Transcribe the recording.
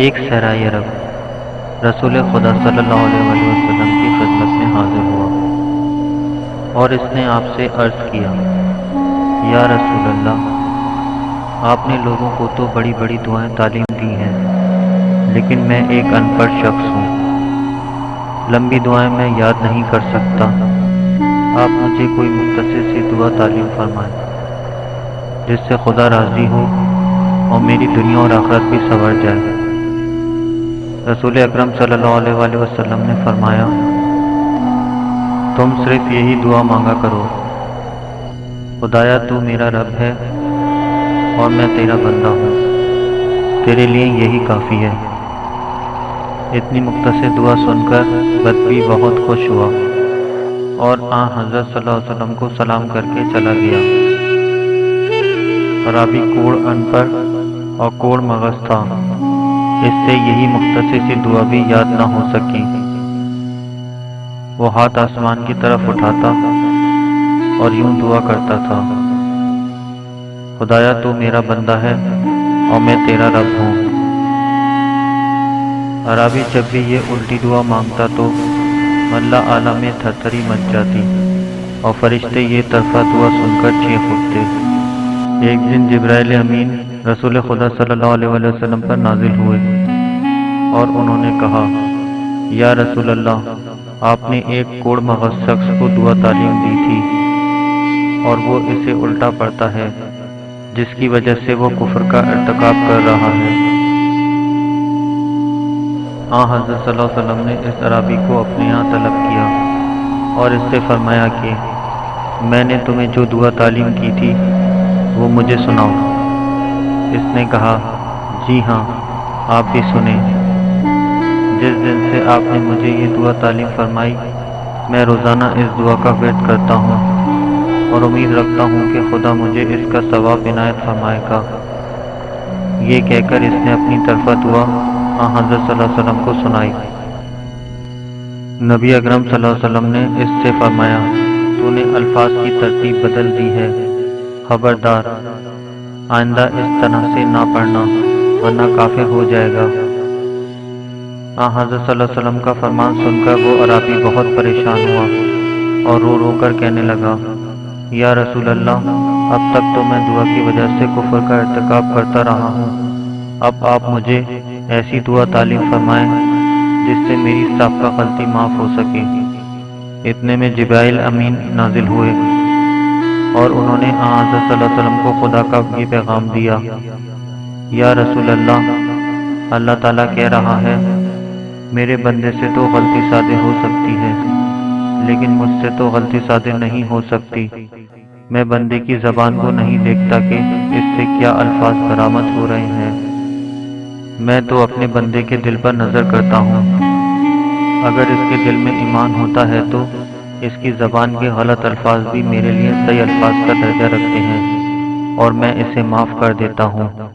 ایک صحرائی عرب رسول خدا صلی اللہ علیہ وسلم کی خدمت میں حاضر ہوا اور اس نے آپ سے عرض کیا، یا رسول اللہ، آپ نے لوگوں کو تو بڑی بڑی دعائیں تعلیم دی ہیں، لیکن میں ایک ان پڑھ شخص ہوں، لمبی دعائیں میں یاد نہیں کر سکتا۔ آپ مجھے کوئی مختصر سی دعا تعلیم فرمائیں جس سے خدا راضی ہو اور میری دنیا اور آخرت بھی سنور جائے۔ رسول اکرم صلی اللہ علیہ وآلہ وسلم نے فرمایا، تم صرف یہی دعا مانگا کرو، خدایا تو میرا رب ہے اور میں تیرا بندہ ہوں، تیرے لیے یہی کافی ہے۔ اتنی مختصر دعا سن کر بدبی بہت خوش ہوا اور حضرت صلی اللہ علیہ وسلم کو سلام کر کے چلا گیا۔ عربی کوڑ ان پڑھ اور کوڑ مغز تھا، اس سے یہی مختصر سی دعا بھی یاد نہ ہو سکی۔ وہ ہاتھ آسمان کی طرف اٹھاتا اور یوں دعا کرتا تھا، خدایا تو میرا بندہ ہے اور میں تیرا رب ہوں۔ عربی جب بھی یہ الٹی دعا مانگتا تو ملا اعلیٰ میں تھر تھری مچ جاتی اور فرشتے یہ طرفہ دعا سن کر چیخ اٹھتے۔ ایک دن جبرائیل امین رسول خدا صلی اللہ علیہ وآلہ وسلم پر نازل ہوئے اور انہوں نے کہا، یا رسول اللہ، آپ نے ایک کوڑ مغز شخص کو دعا تعلیم دی تھی اور وہ اسے الٹا پڑھتا ہے، جس کی وجہ سے وہ کفر کا ارتکاب کر رہا ہے۔ حضرت صلی اللہ علیہ وسلم نے اس عربی کو اپنے یہاں طلب کیا اور اس سے فرمایا کہ میں نے تمہیں جو دعا تعلیم کی تھی وہ مجھے سناؤ۔ اس نے کہا، جی ہاں، آپ بھی سنیں۔ جس دن سے آپ نے مجھے یہ دعا تعلیم فرمائی، میں روزانہ اس دعا کا ورد کرتا ہوں اور امید رکھتا ہوں کہ خدا مجھے اس کا ثواب عنایت فرمائے گا۔ یہ کہہ کر اس نے اپنی طرفہ دعا حضرت صلی اللہ علیہ وسلم کو سنائی۔ نبی اکرم صلی اللہ علیہ وسلم نے اس سے فرمایا، تو نے الفاظ کی ترتیب بدل دی ہے، خبردار، آئندہ اس طرح سے نہ پڑھنا ورنہ کافر ہو جائے گا۔ حضرت صلی اللہ علیہ وسلم کا فرمان سن کر وہ عربی بہت پریشان ہوا اور رو رو کر کہنے لگا، یا رسول اللہ، اب تک تو میں دعا کی وجہ سے کفر کا ارتکاب کرتا رہا ہوں، اب آپ مجھے ایسی دعا تعلیم فرمائیں جس سے میری سابقہ غلطی معاف ہو سکے۔ اتنے میں جبرائیل امین نازل ہوئے اور انہوں نے حضرت صلی اللہ علیہ وسلم کو خدا کا یہ پیغام دیا، یا رسول اللہ، اللہ تعالیٰ کہہ رہا ہے، میرے بندے سے تو غلطی صادر ہو سکتی ہے لیکن مجھ سے تو غلطی صادر نہیں ہو سکتی۔ میں بندے کی زبان کو نہیں دیکھتا کہ اس سے کیا الفاظ برآمد ہو رہے ہیں، میں تو اپنے بندے کے دل پر نظر کرتا ہوں۔ اگر اس کے دل میں ایمان ہوتا ہے تو اس کی زبان کے غلط الفاظ بھی میرے لیے صحیح الفاظ کا درجہ رکھتے ہیں اور میں اسے معاف کر دیتا ہوں۔